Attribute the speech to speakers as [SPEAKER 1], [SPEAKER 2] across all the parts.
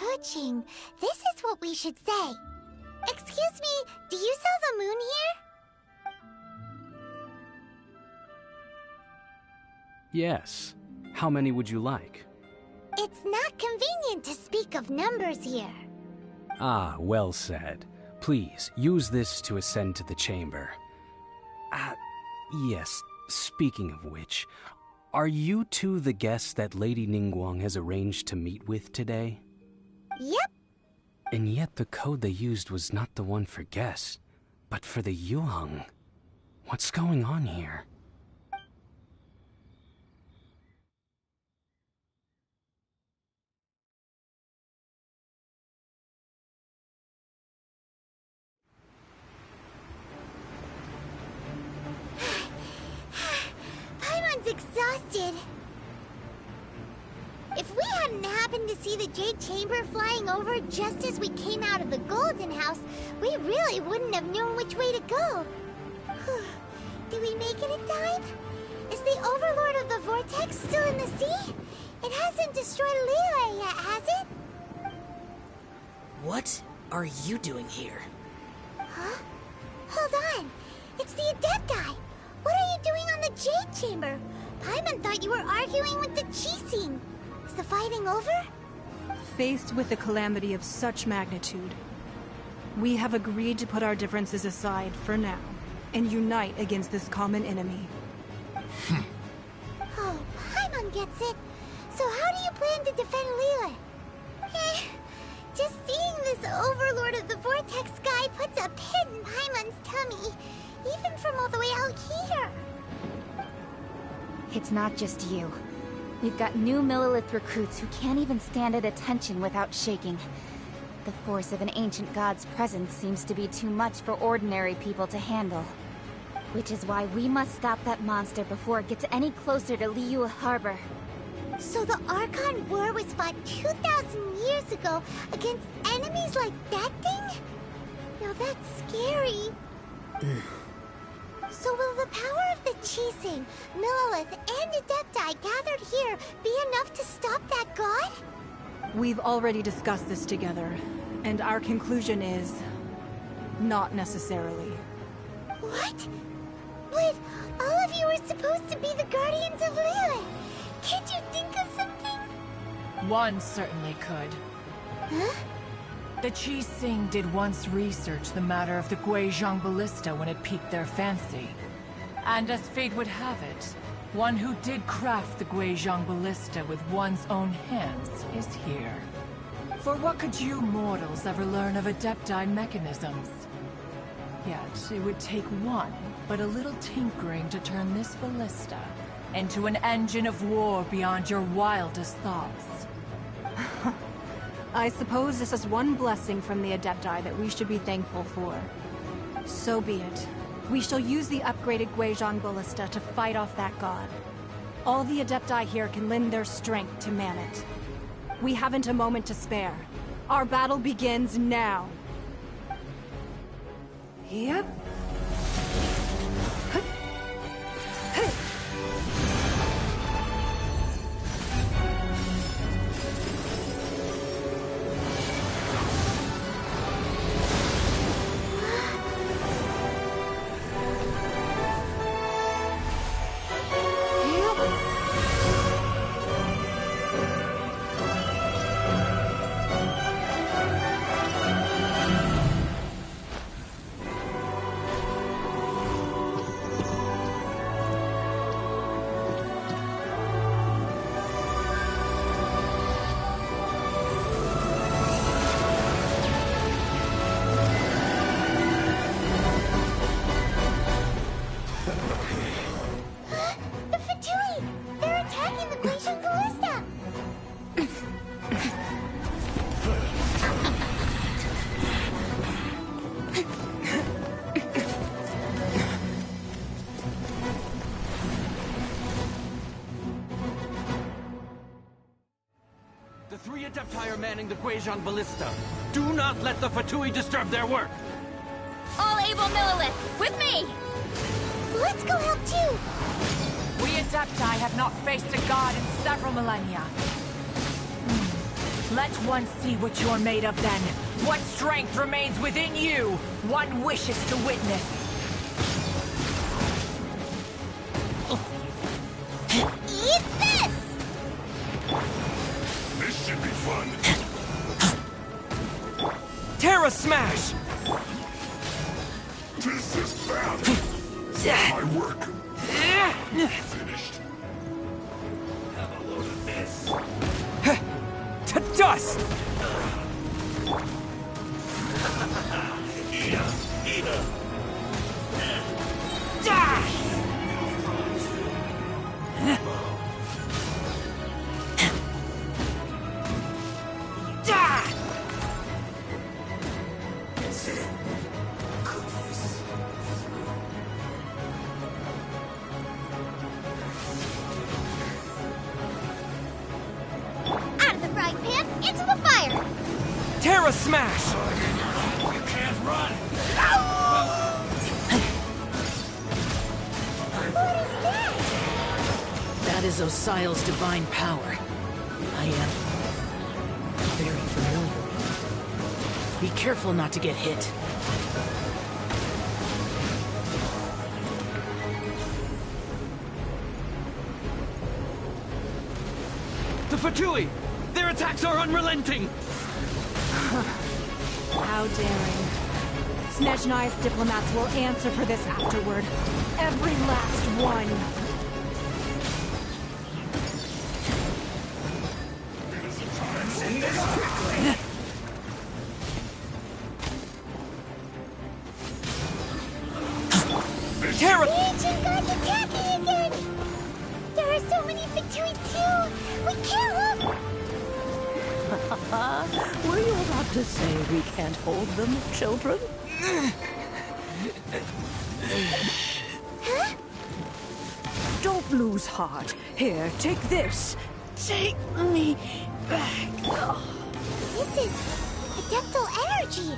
[SPEAKER 1] approaching, this is what we should say. Excuse me, do you sell the moon here?
[SPEAKER 2] Yes. How many would you like?
[SPEAKER 1] It's not convenient to speak of numbers here.
[SPEAKER 2] Ah, well said. Please, use this to ascend to the chamber. Yes, speaking of which, are you two the guests that Lady Ningguang has arranged to meet with today?
[SPEAKER 1] Yep.
[SPEAKER 2] And yet the code they used was not the one for guests, but for the Yuheng. What's going on here?
[SPEAKER 1] Paimon's exhausted. If we hadn't happened to see the Jade Chamber flying over just as we came out of the Golden House, we really wouldn't have known which way to go. Did we make it in time? Is the Overlord of the Vortex still in the sea? It hasn't destroyed Liyue yet, has it?
[SPEAKER 3] What are you doing here?
[SPEAKER 1] Huh? Hold on. It's the Adepti. What are you doing on the Jade Chamber? Paimon thought you were arguing with the Qixing. Is the fighting over?
[SPEAKER 4] Faced with a calamity of such magnitude, we have agreed to put our differences aside for now and unite against this common enemy.
[SPEAKER 1] Oh, Paimon gets it. So how do you plan to defend Liyue? Just seeing this Overlord of the Vortex guy puts a pit in Paimon's tummy, even from all the way out here.
[SPEAKER 5] It's not just you. We've got new Millilith recruits who can't even stand at attention without shaking. The force of an ancient god's presence seems to be too much for ordinary people to handle. Which is why we must stop that monster before it gets any closer to Liyue Harbor.
[SPEAKER 1] So the Archon War was fought 2,000 years ago against enemies like that thing? Now that's scary. So will the power of the Qixing, Millilith, and Adepti gathered here be enough to stop that god?
[SPEAKER 4] We've already discussed this together, and our conclusion is... not necessarily.
[SPEAKER 1] What? But all of you were supposed to be the guardians of Liyue. Can't you think of something?
[SPEAKER 6] One certainly could.
[SPEAKER 1] Huh?
[SPEAKER 6] The Qixing did once research the matter of the Guizhong Ballista when it piqued their fancy. And as fate would have it, one who did craft the Guizhong Ballista with one's own hands is here. For what could you mortals ever learn of Adepti mechanisms? Yet, it would take one, but a little tinkering to turn this ballista into an engine of war beyond your wildest thoughts.
[SPEAKER 4] I suppose this is one blessing from the Adepti that we should be thankful for. So be it. We shall use the upgraded Guizhong Ballista to fight off that god. All the Adepti here can lend their strength to man it. We haven't a moment to spare. Our battle begins now. Yep.
[SPEAKER 7] The three Adepti are manning the Guizhong Ballista. Do not let the Fatui disturb their work!
[SPEAKER 5] All able Millilith, with me!
[SPEAKER 1] Let's go help too!
[SPEAKER 6] We Adepti have not faced a god in several millennia. Let one see what you're made of then. What strength remains within you. One wishes to witness.
[SPEAKER 1] Eat this!
[SPEAKER 8] This should be fun.
[SPEAKER 7] Terra Smash!
[SPEAKER 8] This is bad. My work finished. Have a load of this.
[SPEAKER 7] To dust!
[SPEAKER 1] Out of the frying pan, into the fire!
[SPEAKER 7] Terra Smash!
[SPEAKER 8] You can't run.
[SPEAKER 1] What is that?
[SPEAKER 3] That is Osial's divine power. I am very familiar with it. Be careful not to get hit.
[SPEAKER 7] The Fatui! Their attacks are unrelenting!
[SPEAKER 4] How daring. Snezhnai's diplomats will answer for this afterward. Every last one.
[SPEAKER 7] Terra!
[SPEAKER 1] The ancient god's attacking again! There are so many Fatui too! We can't look!
[SPEAKER 9] Were you about to say we can't hold them, children?
[SPEAKER 1] Huh?
[SPEAKER 9] Don't lose heart. Here, take this. Take me back.
[SPEAKER 1] This is adeptal energy!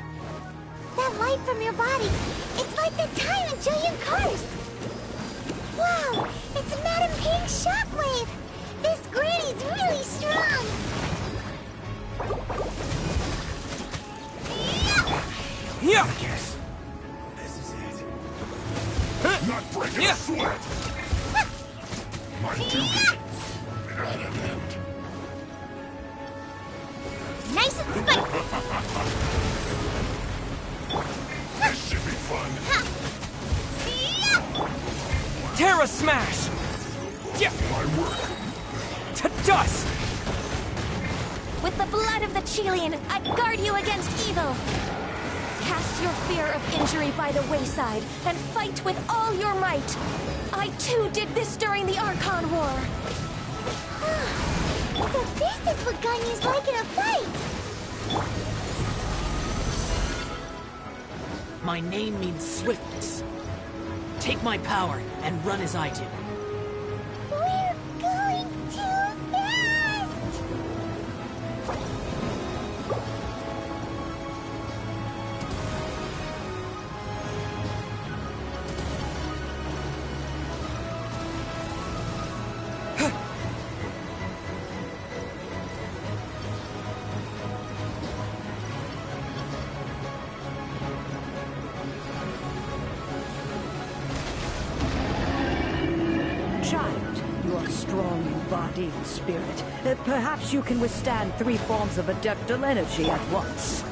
[SPEAKER 1] That light from your body, it's like the time in Julian Cars! Wow! It's Madame Ping's shockwave! This granny's really strong!
[SPEAKER 7] Yeah!
[SPEAKER 8] Yes. This is it. Not breaking a sweat. My duty at an end.
[SPEAKER 1] Nice and spiky!
[SPEAKER 8] This should be fun.
[SPEAKER 7] Terra Smash! Yeah!
[SPEAKER 8] My work.
[SPEAKER 7] To dust!
[SPEAKER 5] With the blood of the Chelian, I guard you against evil. Cast your fear of injury by the wayside and fight with all your might. I too did this during the Archon War.
[SPEAKER 1] So this is what Ganyu's like in a fight!
[SPEAKER 3] My name means swiftness. Take my power and run as I do.
[SPEAKER 1] We're going too fast!
[SPEAKER 9] Child, you are strong in body and spirit. Perhaps you can withstand 3 forms of adeptal energy at once.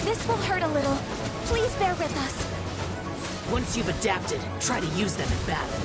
[SPEAKER 5] This will hurt a little. Please bear with us.
[SPEAKER 3] Once you've adapted, try to use them in battle.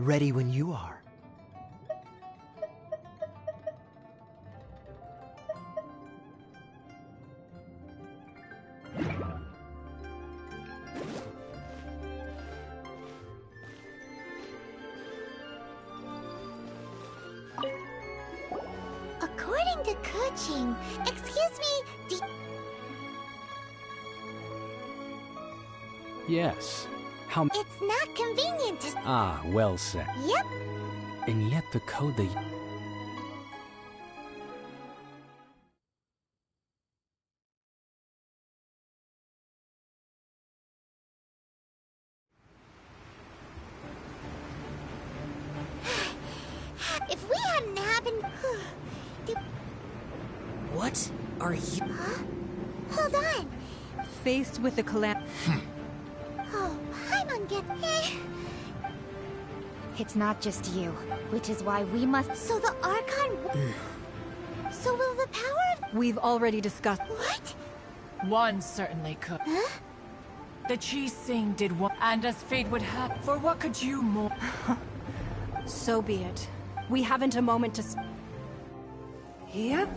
[SPEAKER 10] Ready when you are.
[SPEAKER 1] According to coaching, excuse me,
[SPEAKER 2] Yes. How...
[SPEAKER 1] It's not convenient to...
[SPEAKER 2] Ah, well said.
[SPEAKER 1] Yep.
[SPEAKER 2] And yet the code they...
[SPEAKER 1] If we hadn't happened...
[SPEAKER 3] What are you?
[SPEAKER 1] Huh? Hold on.
[SPEAKER 4] Faced with the calamity.
[SPEAKER 1] Oh, Paimon get...
[SPEAKER 5] It's not just you, which is why we must...
[SPEAKER 1] So the Archon... So will the power of...
[SPEAKER 4] We've already discussed...
[SPEAKER 1] What?
[SPEAKER 6] One certainly could.
[SPEAKER 1] Huh?
[SPEAKER 6] The Chi Sing did one, and as fate would have, for what could you more?
[SPEAKER 4] So be it. We haven't a moment to...
[SPEAKER 9] Yep.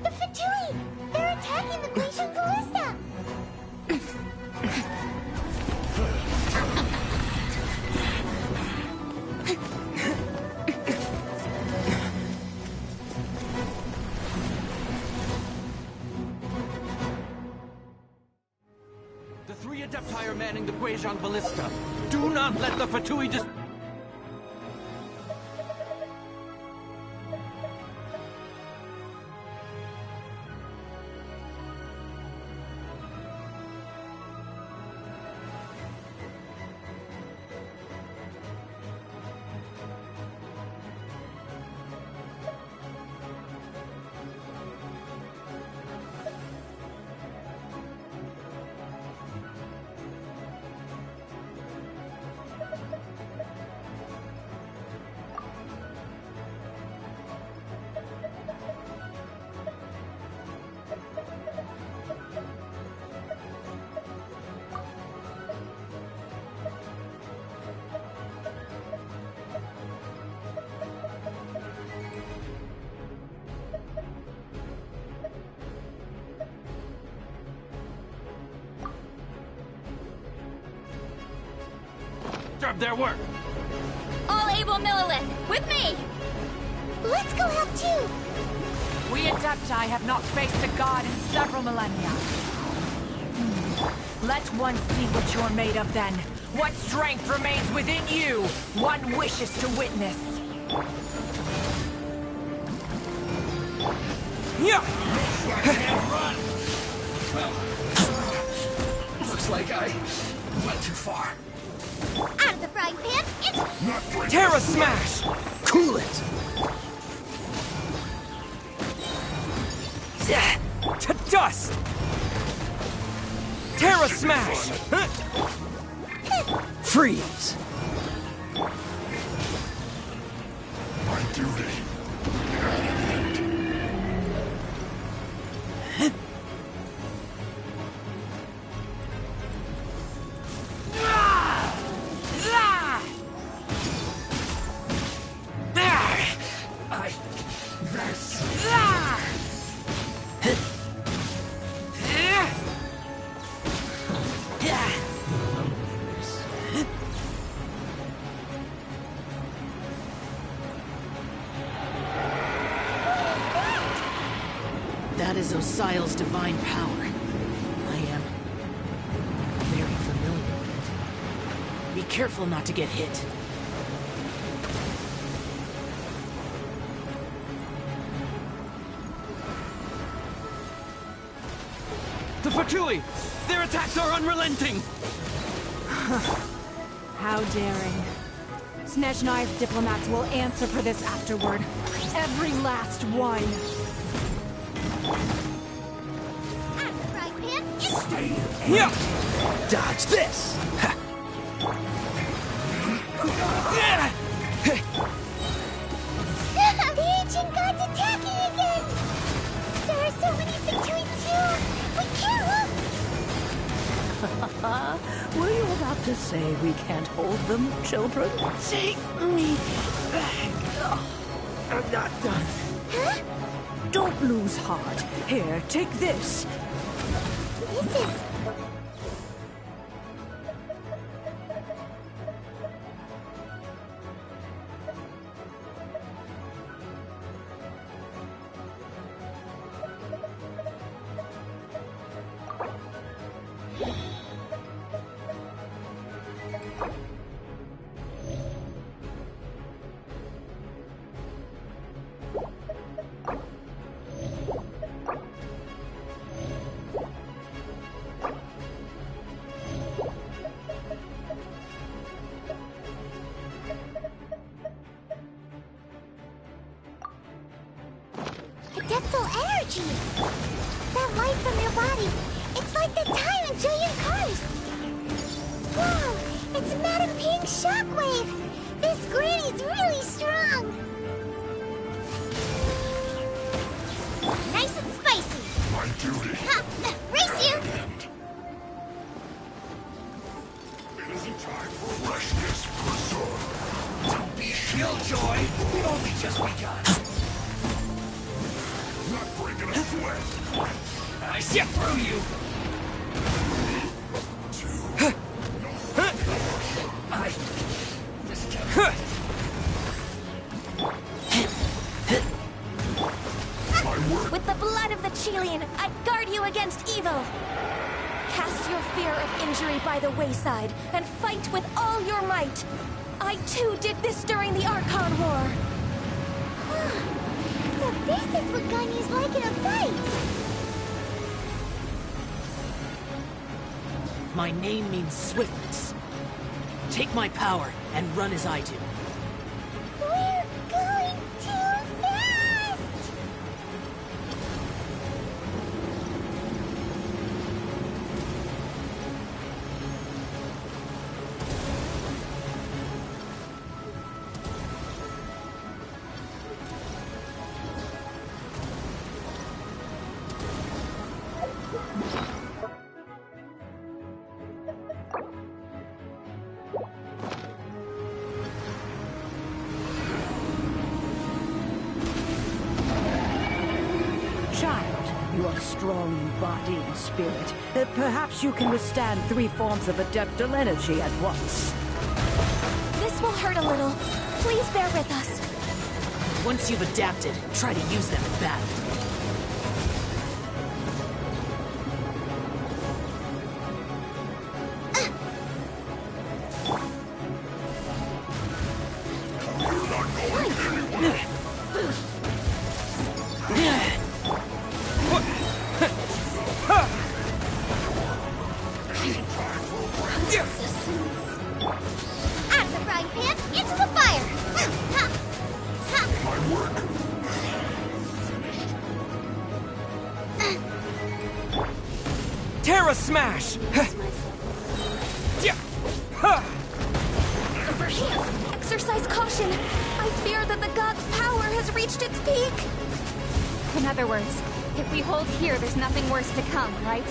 [SPEAKER 1] The Fatui! They're attacking the Genshin Ballista!
[SPEAKER 7] The 3 Adepti are manning the Guizhong Ballista. Do not let the Fatui disturb their work.
[SPEAKER 5] All able Millilith, with me!
[SPEAKER 1] Let's go help too!
[SPEAKER 6] We Adepti have not faced a god in several millennia. Let one see what you're made of then. What strength remains within you, one wishes to witness.
[SPEAKER 8] Yeah! Run! Well, looks like I went too far.
[SPEAKER 1] Out of the frying pan, it's...
[SPEAKER 8] Not breaking
[SPEAKER 10] Terra Smash! Cool it! To dust! Terra Smash! Freeze!
[SPEAKER 8] my duty.
[SPEAKER 3] That is Osial's divine power. I am very familiar with it. careful not to get hit.
[SPEAKER 7] The Fatui! Their attacks are unrelenting!
[SPEAKER 4] How daring. Snezhnai's diplomats will answer for this afterward. Every last one.
[SPEAKER 10] Yeah. Dodge this! Ha.
[SPEAKER 1] The ancient god's attacking again! There are so many Fatui too! We can't
[SPEAKER 9] Were you about to say we can't hold them, children?
[SPEAKER 3] Take me back.
[SPEAKER 9] I'm not done.
[SPEAKER 1] Huh?
[SPEAKER 9] Don't lose heart. Here, take this.
[SPEAKER 1] This is... Adeptal energy! That light from your body, it's like the time in Julian Cars! Wow, it's Madame Ping's shockwave! This granny's really strong! Nice and spicy!
[SPEAKER 8] My duty.
[SPEAKER 1] Ha! Race you!
[SPEAKER 8] It isn't time for freshness, preserve. Don't be
[SPEAKER 10] Killjoy! We've only just begun.
[SPEAKER 8] not breaking a sweat.
[SPEAKER 10] I ship through you! I just can't.
[SPEAKER 8] My work.
[SPEAKER 1] With the blood of the Chilean, I guard you against evil! Cast your fear of injury by the wayside, and fight with all your might! I too did this during the Archon War! So this is what Ganya's like in a fight!
[SPEAKER 3] My name means swiftness. Take my power and run as I do.
[SPEAKER 1] We're going too fast!
[SPEAKER 9] Child, you are strong in body and spirit. Perhaps you can withstand 3 forms of adeptal energy at once.
[SPEAKER 1] This will hurt a little. Please bear with us.
[SPEAKER 3] Once you've adapted, try to use them in battle.
[SPEAKER 8] You're not going anywhere.
[SPEAKER 1] Out of the frying pan, into the fire! Ha! Ha!
[SPEAKER 8] My work.
[SPEAKER 10] Terra Smash! Yeah. Ha.
[SPEAKER 1] Over here! Exercise caution! I fear that the god's power has reached its peak!
[SPEAKER 5] In other words, if we hold here, there's nothing worse to come, right?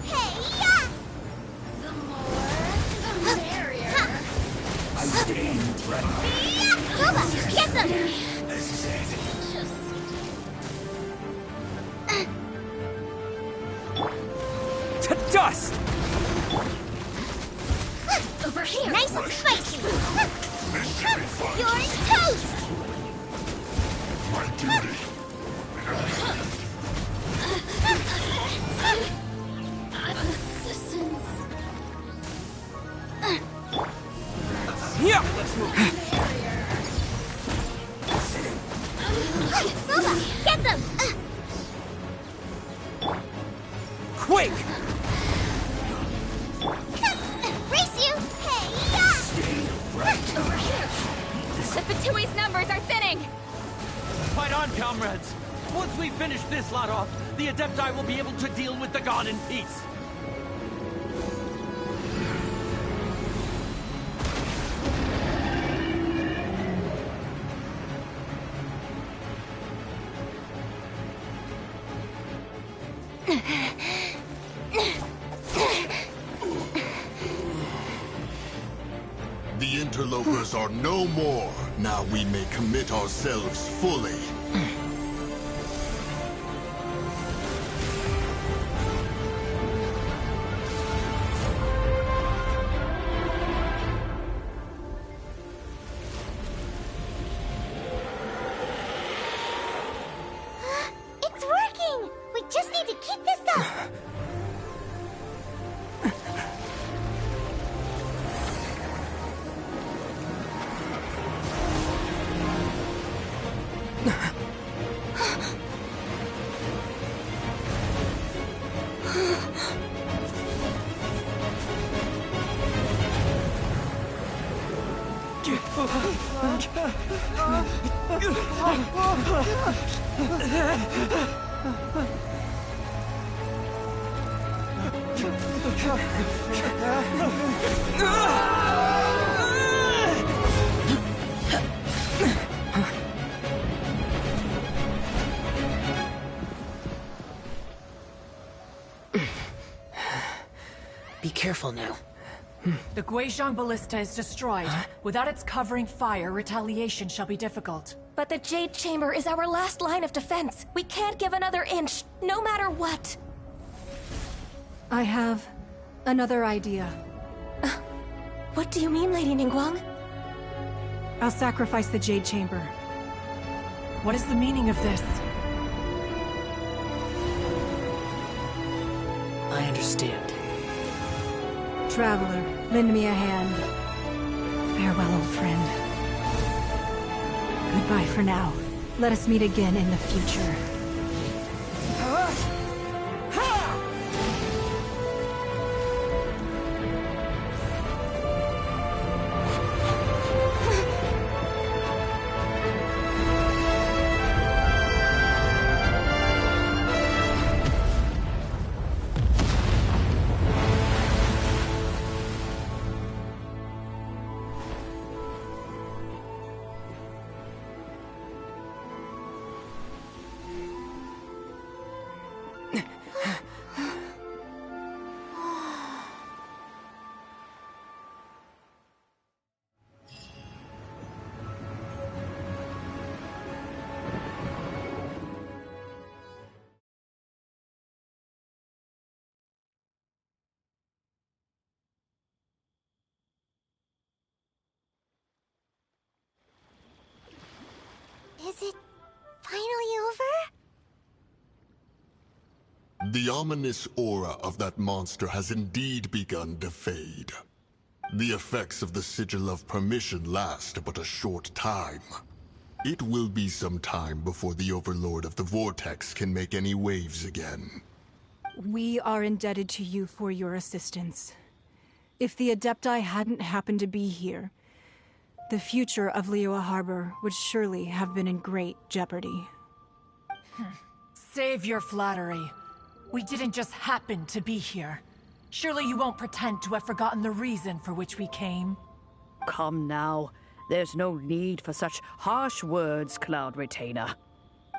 [SPEAKER 1] Hey-ya! The more, the merrier.
[SPEAKER 10] I stand ready.
[SPEAKER 1] Boba, get them!
[SPEAKER 10] This is it. To dust!
[SPEAKER 1] Over here! Nice and spicy!
[SPEAKER 8] This should be fun.
[SPEAKER 1] You're toast!
[SPEAKER 8] My duty.
[SPEAKER 5] The Fatui's numbers are thinning!
[SPEAKER 7] Fight on, comrades! Once we finish this lot off, the Adepti will be able to deal with the god in peace.
[SPEAKER 8] The interlopers are no more. Now we may commit ourselves fully.
[SPEAKER 1] It's working! We just need to keep this up!
[SPEAKER 3] Be careful now.
[SPEAKER 6] The Guizhong Ballista is destroyed. Without its covering fire, retaliation shall be difficult.
[SPEAKER 11] But the Jade Chamber is our last line of defense. We can't give another inch, no matter what.
[SPEAKER 4] I have another idea.
[SPEAKER 11] What do you mean, Lady Ningguang?
[SPEAKER 4] I'll sacrifice the Jade Chamber.
[SPEAKER 6] What is the meaning of this?
[SPEAKER 3] I understand.
[SPEAKER 4] Traveler, lend me a hand. Farewell, old friend. Goodbye for now. Let us meet again in the future.
[SPEAKER 1] Is it finally over?
[SPEAKER 8] The ominous aura of that monster has indeed begun to fade. The effects of the Sigil of Permission last but a short time. It will be some time before the Overlord of the Vortex can make any waves again.
[SPEAKER 4] We are indebted to you for your assistance. If the Adepti hadn't happened to be here, the future of Liyue Harbor would surely have been in great jeopardy.
[SPEAKER 6] Save your flattery. We didn't just happen to be here. Surely you won't pretend to have forgotten the reason for which we came.
[SPEAKER 9] Come now. There's no need for such harsh words, Cloud Retainer.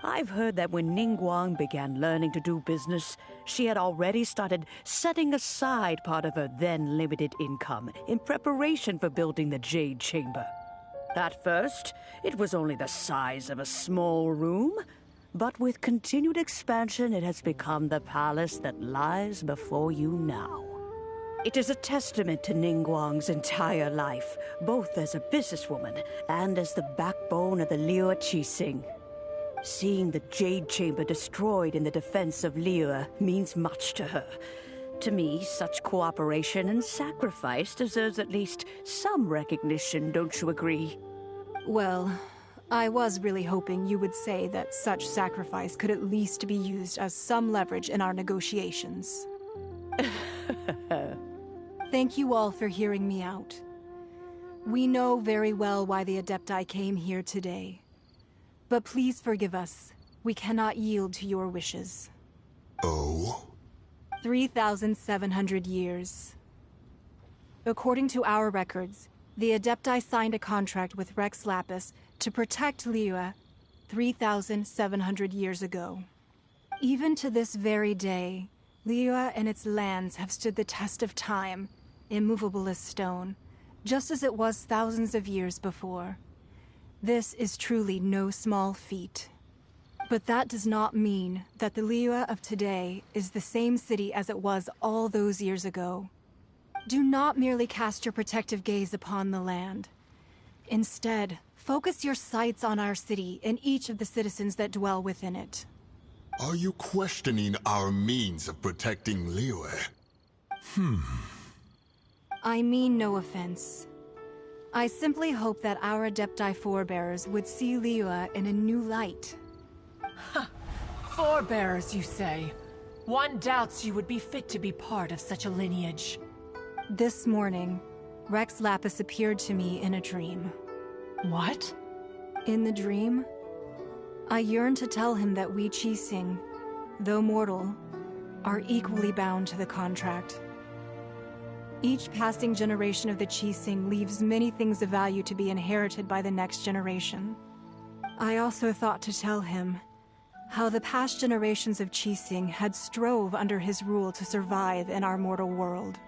[SPEAKER 9] I've heard that when Ningguang began learning to do business, she had already started setting aside part of her then limited income in preparation for building the Jade Chamber. At first, it was only the size of a small room, but with continued expansion, it has become the palace that lies before you now. It is a testament to Ningguang's entire life, both as a businesswoman and as the backbone of the Liyue Qixing. Seeing the Jade Chamber destroyed in the defense of Liyue means much to her. To me, such cooperation and sacrifice deserves at least some recognition, don't you agree?
[SPEAKER 4] Well, I was really hoping you would say that such sacrifice could at least be used as some leverage in our negotiations. Thank you all for hearing me out. We know very well why the Adepti came here today. But please forgive us. We cannot yield to your wishes.
[SPEAKER 8] Oh?
[SPEAKER 4] 3,700 years. According to our records, the Adepti signed a contract with Rex Lapis to protect Liyue 3,700 years ago. Even to this very day, Liyue and its lands have stood the test of time, immovable as stone, just as it was thousands of years before. This is truly no small feat. But that does not mean that the Liyue of today is the same city as it was all those years ago. Do not merely cast your protective gaze upon the land. Instead, focus your sights on our city and each of the citizens that dwell within it.
[SPEAKER 8] Are you questioning our means of protecting Liyue?
[SPEAKER 4] I mean no offense. I simply hope that our Adepti forebears would see Liyue in a new light.
[SPEAKER 6] Forebears, you say? One doubts you would be fit to be part of such a lineage.
[SPEAKER 4] This morning, Rex Lapis appeared to me in a dream.
[SPEAKER 6] What?
[SPEAKER 4] In the dream, I yearned to tell him that we Qixing, though mortal, are equally bound to the contract. Each passing generation of the Qixing leaves many things of value to be inherited by the next generation. I also thought to tell him how the past generations of Qixing had strove under his rule to survive in our mortal world,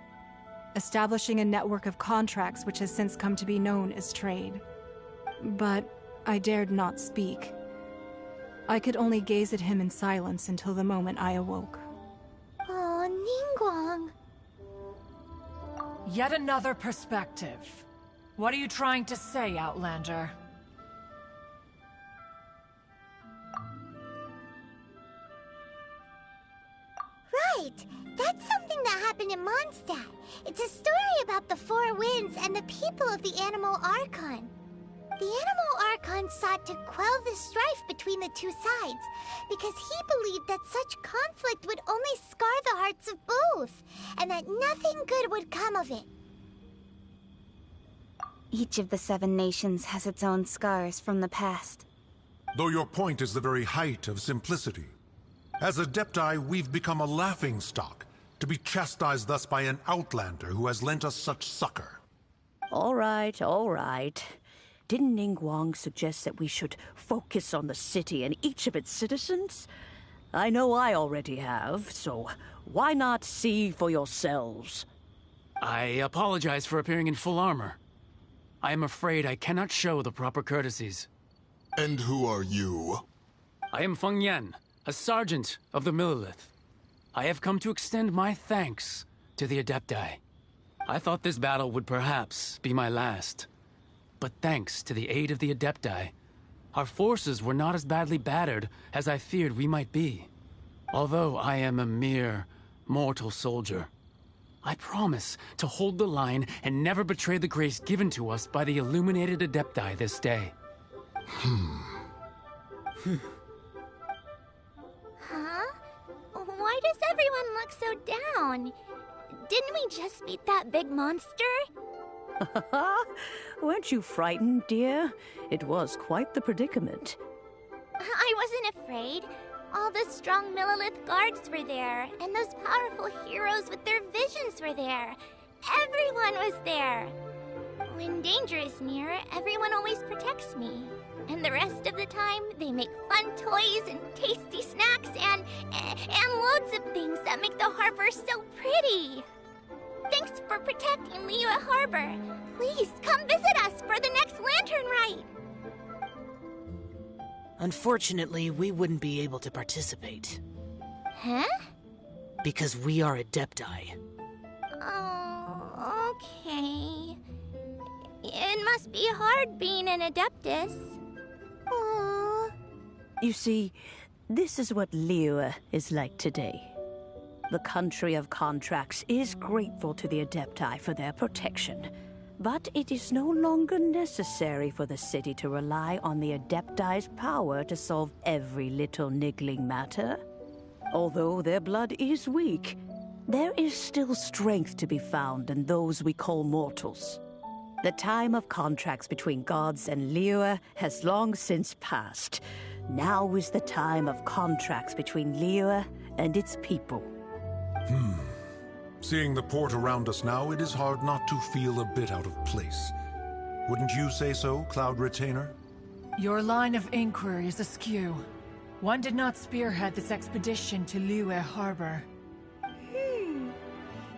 [SPEAKER 4] establishing a network of contracts which has since come to be known as trade. But I dared not speak. I could only gaze at him in silence until the moment I awoke.
[SPEAKER 1] Oh, Ningguang.
[SPEAKER 6] Yet another perspective. What are you trying to say, Outlander?
[SPEAKER 1] Right! That's something that happened in Mondstadt. It's a story about the Four Winds and the people of the Animal Archon. The Animal Archon sought to quell the strife between the two sides, because he believed that such conflict would only scar the hearts of both, and that nothing good would come of it.
[SPEAKER 5] Each of the 7 nations has its own scars from the past.
[SPEAKER 12] Though your point is the very height of simplicity. As Adepti, we've become a laughingstock, to be chastised thus by an outlander who has lent us such succor.
[SPEAKER 9] All right, all right. Didn't Ningguang suggest that we should focus on the city and each of its citizens? I know I already have, so why not see for yourselves?
[SPEAKER 2] I apologize for appearing in full armor. I am afraid I cannot show the proper courtesies.
[SPEAKER 8] And who are you?
[SPEAKER 2] I am Feng Yan, a sergeant of the Millelith. I have come to extend my thanks to the Adepti. I thought this battle would perhaps be my last. But thanks to the aid of the Adepti, our forces were not as badly battered as I feared we might be. Although I am a mere mortal soldier, I promise to hold the line and never betray the grace given to us by the illuminated Adepti this day.
[SPEAKER 1] Huh? Why does everyone look so down? Didn't we just beat that big monster?
[SPEAKER 9] Weren't you frightened, dear? It was quite the predicament.
[SPEAKER 1] I wasn't afraid. All the strong Millelith guards were there, and those powerful heroes with their visions were there. Everyone was there. When danger is near, everyone always protects me. And the rest of the time, they make fun toys and tasty snacks and loads of things that make the harbor so pretty. Thanks for protecting Liyue Harbor. Please come visit us for the next lantern rite.
[SPEAKER 3] Unfortunately, we wouldn't be able to participate.
[SPEAKER 1] Huh?
[SPEAKER 3] Because we are Adepti.
[SPEAKER 1] Oh, okay. It must be hard being an Adeptus. Aww.
[SPEAKER 9] You see, this is what Liyue is like today. The country of contracts is grateful to the Adepti for their protection, but it is no longer necessary for the city to rely on the Adepti's power to solve every little niggling matter. Although their blood is weak, there is still strength to be found in those we call mortals. The time of contracts between gods and Liyue has long since passed. Now is the time of contracts between Liyue and its people.
[SPEAKER 12] Seeing the port around us now, it is hard not to feel a bit out of place. Wouldn't you say so, Cloud Retainer?
[SPEAKER 6] Your line of inquiry is askew. One did not spearhead this expedition to Liyue Harbor.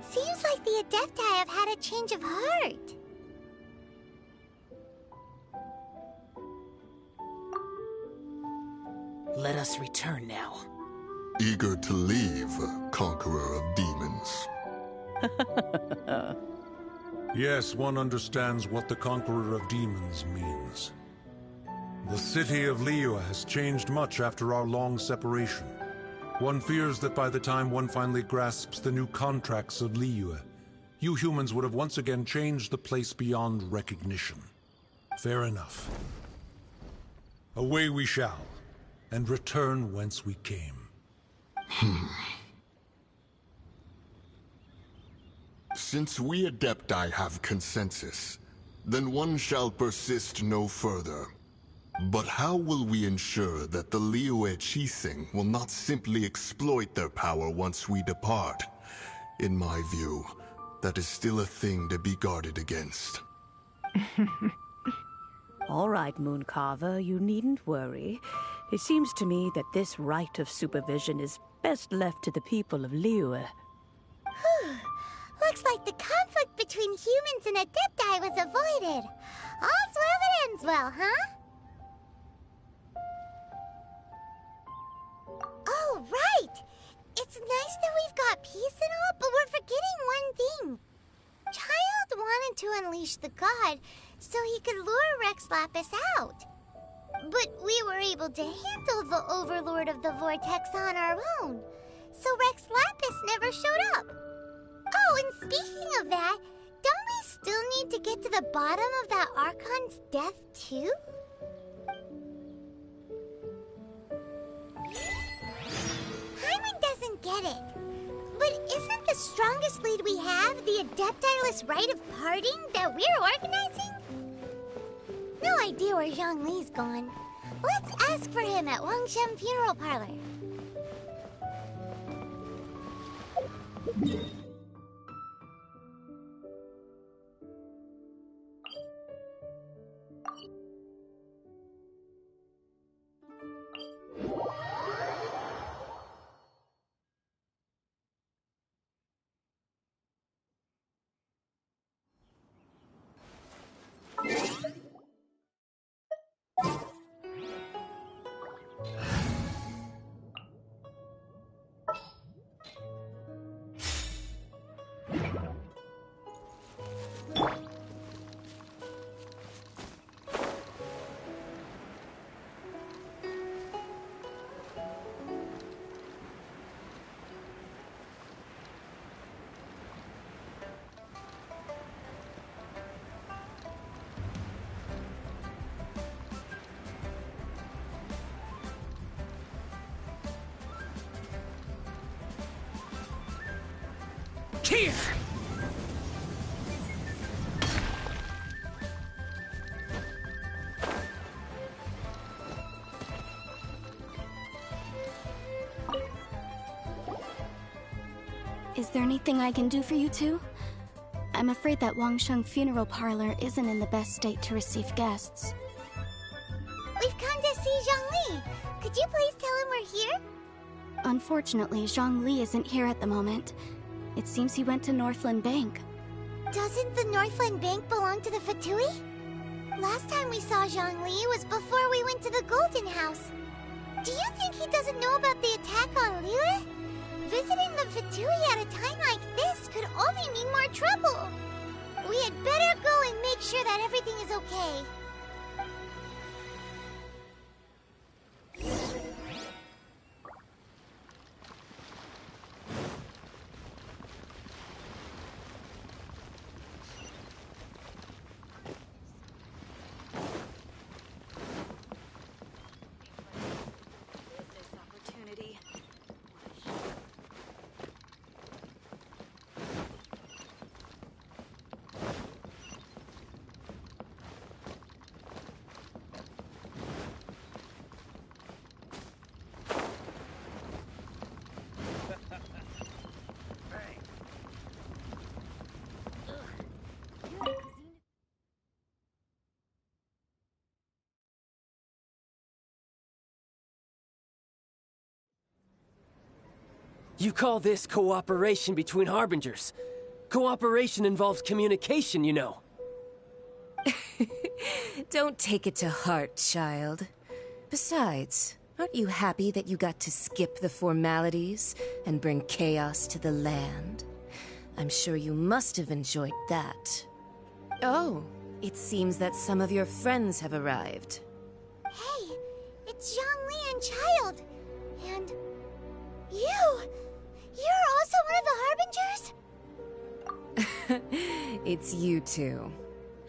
[SPEAKER 1] Seems like the Adepti have had a change of heart.
[SPEAKER 3] Let us return now.
[SPEAKER 8] Eager to leave, Conqueror of Demons.
[SPEAKER 12] Yes, one understands what the Conqueror of Demons means. The city of Liyue has changed much after our long separation. One fears that by the time one finally grasps the new contracts of Liyue, you humans would have once again changed the place beyond recognition. Fair enough. Away we shall, and return whence we came.
[SPEAKER 8] Since we Adepti have consensus, then one shall persist no further. But how will we ensure that the Liyue Qixing will not simply exploit their power once we depart? In my view, that is still a thing to be guarded against.
[SPEAKER 9] All right, Mooncarver, you needn't worry. It seems to me that this right of supervision is best left to the people of Liyue.
[SPEAKER 1] Looks like the conflict between humans and Adepti was avoided. All's well that ends well, huh? Oh, right! It's nice that we've got peace and all, but we're forgetting one thing. Child wanted to unleash the god so he could lure Rex Lapis out. But we were able to handle the Overlord of the Vortex on our own, so Rex Lapis never showed up. Oh, and speaking of that, don't we still need to get to the bottom of that Archon's death, too? Hyman doesn't get it. But isn't the strongest lead we have the Adepti-less rite of parting that we're organizing? No idea where Zhongli's gone. Let's ask for him at Wangshen Funeral Parlor.
[SPEAKER 3] Here!
[SPEAKER 13] Is there anything I can do for you two? I'm afraid that Wangshen Funeral Parlor isn't in the best state to receive guests.
[SPEAKER 1] We've come to see Zhongli. Could you please tell him we're here?
[SPEAKER 13] Unfortunately, Zhongli isn't here at the moment. It seems he went to Northland Bank.
[SPEAKER 1] Doesn't the Northland Bank belong to the Fatui? Last time we saw Zhongli was before we went to the Golden House. Do you think he doesn't know about the attack on Liyue? Visiting the Fatui at a time like this could only mean more trouble. We had better go and make sure that everything is okay.
[SPEAKER 14] You call this cooperation between Harbingers. Cooperation involves communication, you know.
[SPEAKER 15] Don't take it to heart, child. Besides, aren't you happy that you got to skip the formalities and bring chaos to the land? I'm sure you must have enjoyed that. Oh, it seems that some of your friends have arrived.
[SPEAKER 1] Hey, it's Zhongli and Child. And you! You're also one of the Harbingers?
[SPEAKER 15] It's you two.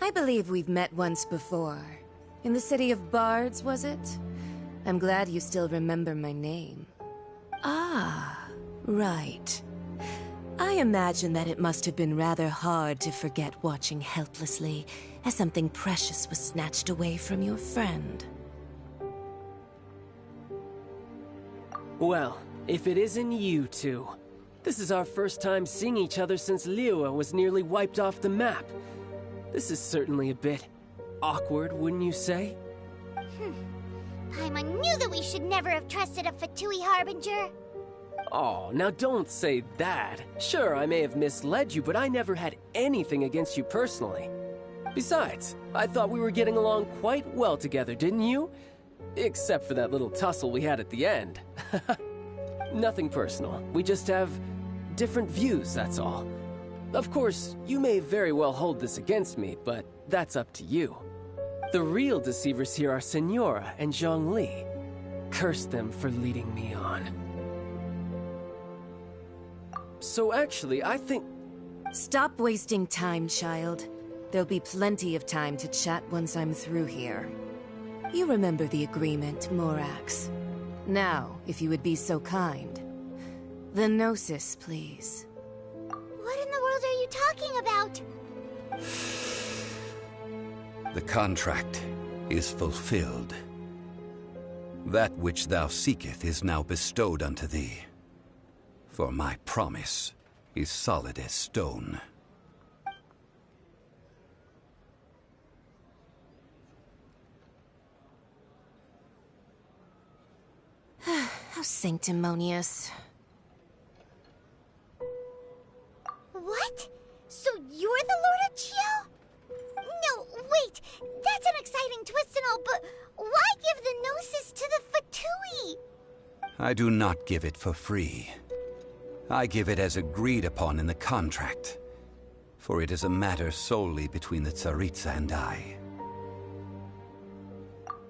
[SPEAKER 15] I believe we've met once before. In the city of Bards, was it? I'm glad you still remember my name. Ah, right. I imagine that it must have been rather hard to forget watching helplessly as something precious was snatched away from your friend.
[SPEAKER 14] Well, if it isn't you two. This is our first time seeing each other since Liyue was nearly wiped off the map. This is certainly a bit awkward, wouldn't you say?
[SPEAKER 1] Paimon knew that we should never have trusted a Fatui Harbinger.
[SPEAKER 14] Oh, now don't say that. Sure, I may have misled you, but I never had anything against you personally. Besides, I thought we were getting along quite well together, didn't you? Except for that little tussle we had at the end. Nothing personal. We just have different views, that's all. Of course, you may very well hold this against me, but that's up to you. The real deceivers here are Senora and Zhongli. Curse them for leading me on. So actually, I think...
[SPEAKER 15] Stop wasting time, child. There'll be plenty of time to chat once I'm through here. You remember the agreement, Morax. Now, if you would be so kind. The Gnosis, please.
[SPEAKER 1] What in the world are you talking about?
[SPEAKER 16] The contract is fulfilled. That which thou seeketh is now bestowed unto thee. For my promise is solid as stone.
[SPEAKER 15] How sanctimonious.
[SPEAKER 1] What? So you're the Lord of Chiao? No, wait. That's an exciting twist and all, but why give the Gnosis to the Fatui?
[SPEAKER 16] I do not give it for free. I give it as agreed upon in the contract. For it is a matter solely between the Tsaritsa and I.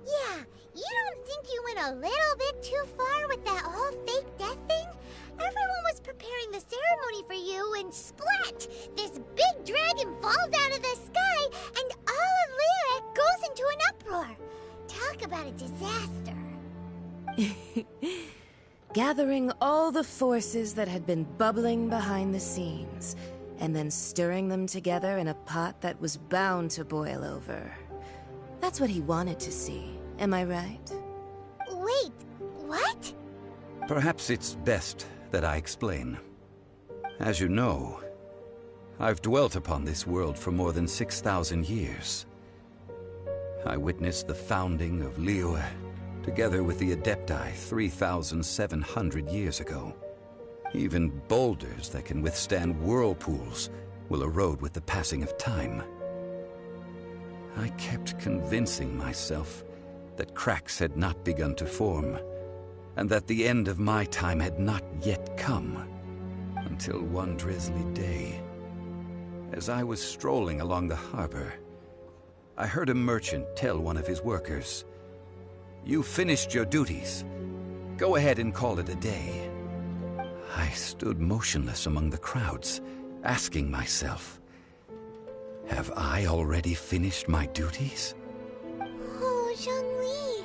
[SPEAKER 1] Yeah, you don't think you went a little bit too far with that whole fake death thing? Everyone was preparing the ceremony for you, and splat! This big dragon falls out of the sky, and all of Liyue goes into an uproar. Talk about a disaster.
[SPEAKER 15] Gathering all the forces that had been bubbling behind the scenes, and then stirring them together in a pot that was bound to boil over. That's what he wanted to see, am I right?
[SPEAKER 1] Wait, what?
[SPEAKER 16] Perhaps it's best that I explain. As you know, I've dwelt upon this world for more than 6,000 years. I witnessed the founding of Liyue, together with the Adepti 3,700 years ago. Even boulders that can withstand whirlpools will erode with the passing of time. I kept convincing myself that cracks had not begun to form, and that the end of my time had not yet come, until one drizzly day, as I was strolling along the harbor, I heard a merchant tell one of his workers, "You finished your duties. Go ahead and call it a day." I stood motionless among the crowds, asking myself, have I already finished my duties?
[SPEAKER 1] Oh, Zhongli.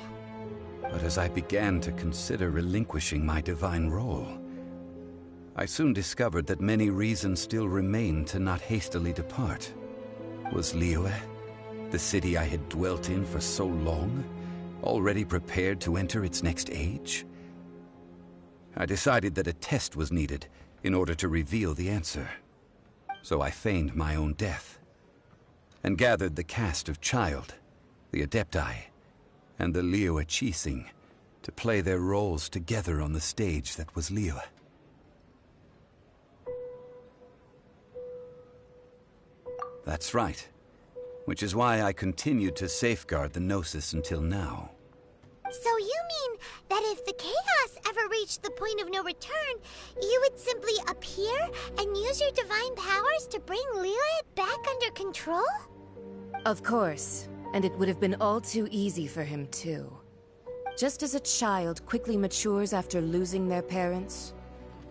[SPEAKER 16] But as I began to consider relinquishing my divine role, I soon discovered that many reasons still remained to not hastily depart. Was Liyue, the city I had dwelt in for so long, already prepared to enter its next age? I decided that a test was needed in order to reveal the answer. So I feigned my own death, and gathered the cast of Child, the Adepti, and the Liyue Chising to play their roles together on the stage that was Liyue. That's right. Which is why I continued to safeguard the Gnosis until now.
[SPEAKER 1] So you mean that if the chaos ever reached the point of no return, you would simply appear and use your divine powers to bring Lilith back under control?
[SPEAKER 15] Of course, and it would have been all too easy for him too. Just as a child quickly matures after losing their parents,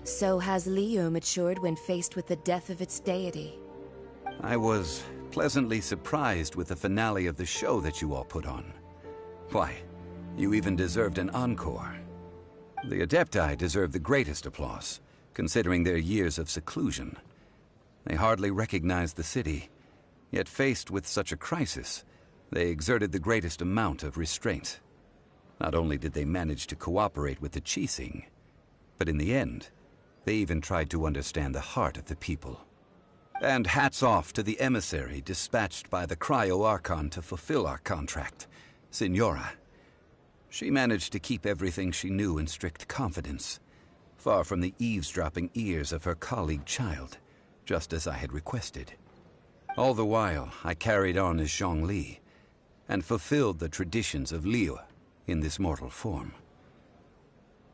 [SPEAKER 15] so has Liyue matured when faced with the death of its deity.
[SPEAKER 16] I was pleasantly surprised with the finale of the show that you all put on. Why, you even deserved an encore. The Adepti deserve the greatest applause, considering their years of seclusion. They hardly recognized the city, yet faced with such a crisis, they exerted the greatest amount of restraint. Not only did they manage to cooperate with the Qixing, but in the end, they even tried to understand the heart of the people. And hats off to the emissary dispatched by the Cryo-Archon to fulfill our contract, Signora. She managed to keep everything she knew in strict confidence, far from the eavesdropping ears of her colleague child, just as I had requested. All the while, I carried on as Zhongli, and fulfilled the traditions of Liyue in this mortal form.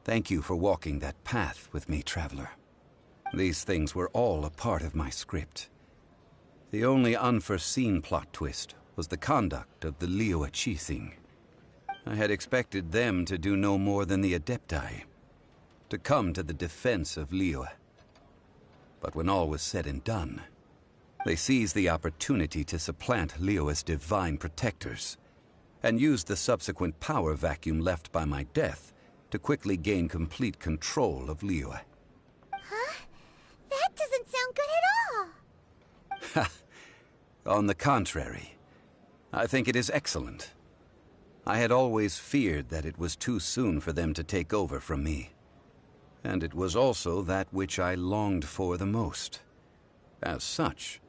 [SPEAKER 16] Thank you for walking that path with me, Traveler. These things were all a part of my script. The only unforeseen plot twist was the conduct of the Liyue Qixing. I had expected them to do no more than the Adepti, to come to the defense of Liyue. But when all was said and done, they seized the opportunity to supplant Liyue's divine protectors, and used the subsequent power vacuum left by my death to quickly gain complete control of Liyue.
[SPEAKER 1] Huh? That doesn't sound good at all.
[SPEAKER 16] On the contrary, I think it is excellent. I had always feared that it was too soon for them to take over from me. And it was also that which I longed for the most. As such,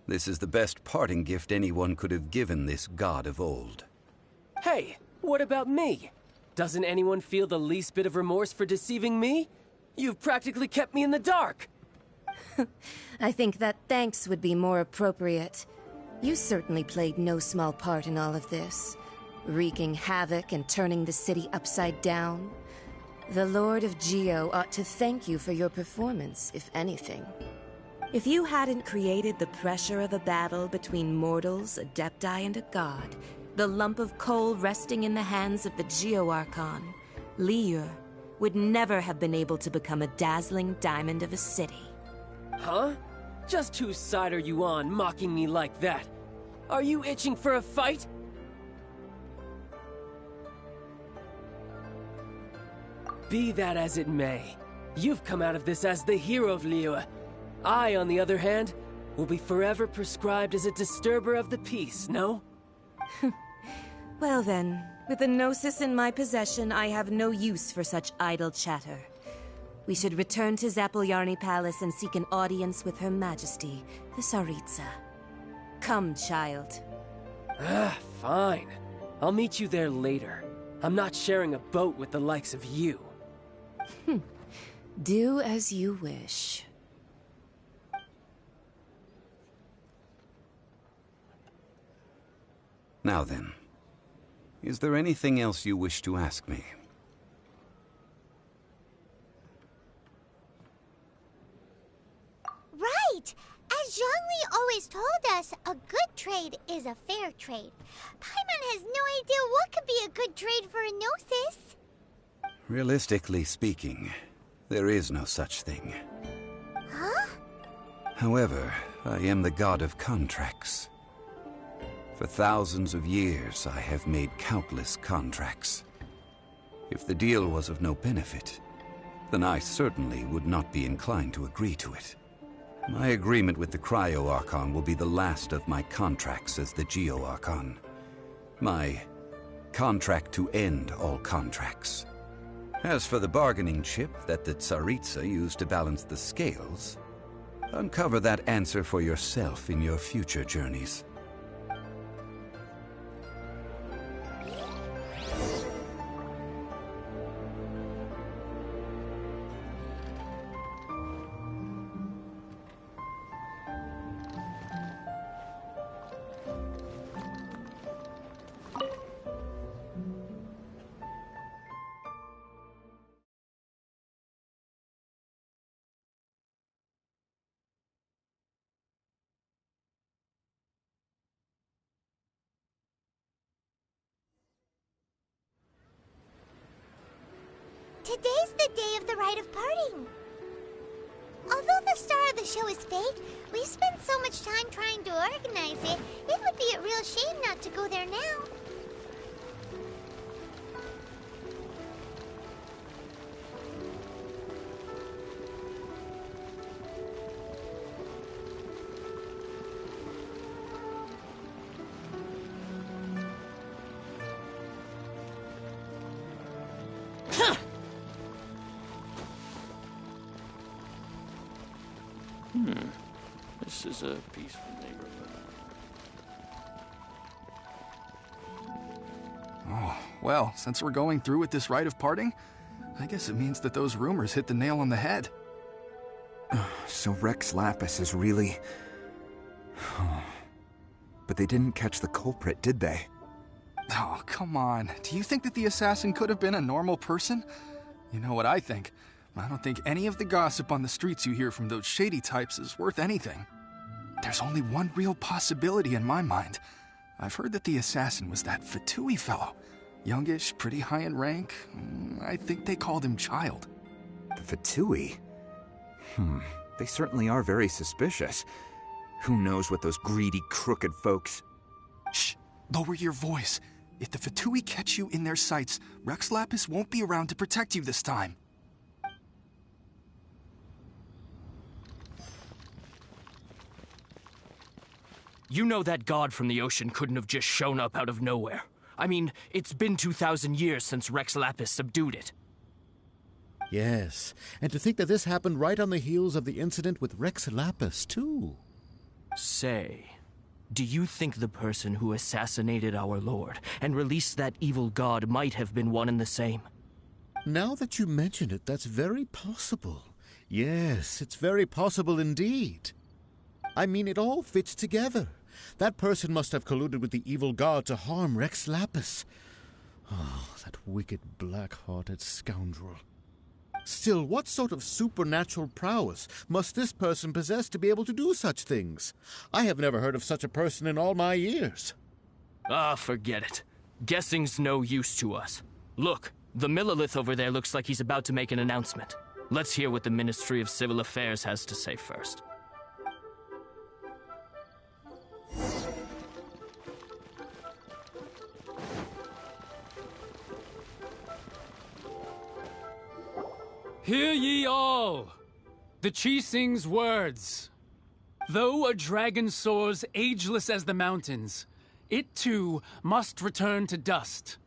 [SPEAKER 16] this is the best parting gift anyone could have given this god of old.
[SPEAKER 14] Hey, what about me? Doesn't anyone feel the least bit of remorse for deceiving me? You've practically kept me in the dark.
[SPEAKER 15] I think that thanks would be more appropriate. You certainly played no small part in all of this, wreaking havoc and turning the city upside down. The Lord of Geo ought to thank you for your performance, if anything. If you hadn't created the pressure of a battle between mortals, Adepti, and a god, the lump of coal resting in the hands of the Geo-Archon, Liyue, would never have been able to become a dazzling diamond of a city.
[SPEAKER 14] Huh? Just whose side are you on, mocking me like that? Are you itching for a fight? Be that as it may, you've come out of this as the hero of Liyue. I, on the other hand, will be forever prescribed as a disturber of the peace, no?
[SPEAKER 15] Well then, with the Gnosis in my possession, I have no use for such idle chatter. We should return to Zapoljarny Palace and seek an audience with Her Majesty, the Tsaritsa. Come, child.
[SPEAKER 14] Fine. I'll meet you there later. I'm not sharing a boat with the likes of you.
[SPEAKER 15] Do as you wish.
[SPEAKER 16] Now then, is there anything else you wish to ask me?
[SPEAKER 1] Right! As Zhongli always told us, a good trade is a fair trade. Paimon has no idea what could be a good trade for a Gnosis.
[SPEAKER 16] Realistically speaking, there is no such thing.
[SPEAKER 1] Huh?
[SPEAKER 16] However, I am the god of contracts. For thousands of years, I have made countless contracts. If the deal was of no benefit, then I certainly would not be inclined to agree to it. My agreement with the Cryo-Archon will be the last of my contracts as the Geo-Archon. My contract to end all contracts. As for the bargaining chip that the Tsaritsa used to balance the scales, uncover that answer for yourself in your future journeys.
[SPEAKER 1] Today's the day of the rite of parting. Although the star of the show is fake, we've spent so much time trying to organize it, it would be a real shame not to go there now.
[SPEAKER 7] This is a peaceful neighborhood.
[SPEAKER 17] Oh, well, since we're going through with this rite of parting, I guess it means that those rumors hit the nail on the head.
[SPEAKER 18] So Rex Lapis is really... But they didn't catch the culprit, did they?
[SPEAKER 17] Oh, come on. Do you think that the assassin could have been a normal person? You know what I think. I don't think any of the gossip on the streets you hear from those shady types is worth anything. There's only one real possibility in my mind. I've heard that the assassin was that Fatui fellow. Youngish, pretty high in rank. I think they called him Child.
[SPEAKER 18] The Fatui? They certainly are very suspicious. Who knows what those greedy, crooked folks...
[SPEAKER 17] Shh! Lower your voice. If the Fatui catch you in their sights, Rex Lapis won't be around to protect you this time.
[SPEAKER 19] You know that god from the ocean couldn't have just shown up out of nowhere. I mean, it's been 2,000 years since Rex Lapis subdued it.
[SPEAKER 20] Yes, and to think that this happened right on the heels of the incident with Rex Lapis, too.
[SPEAKER 19] Say, do you think the person who assassinated our lord and released that evil god might have been one and the same?
[SPEAKER 20] Now that you mention it, that's very possible. Yes, it's very possible indeed. I mean, it all fits together. That person must have colluded with the evil god to harm Rex Lapis. Oh, that wicked, black-hearted scoundrel. Still, what sort of supernatural prowess must this person possess to be able to do such things? I have never heard of such a person in all my years.
[SPEAKER 19] Ah, forget it. Guessing's no use to us. Look, the Millilith over there looks like he's about to make an announcement. Let's hear what the Ministry of Civil Affairs has to say first.
[SPEAKER 2] Hear ye all! The Qixing's words. Though a dragon soars ageless as the mountains, it too must return to dust.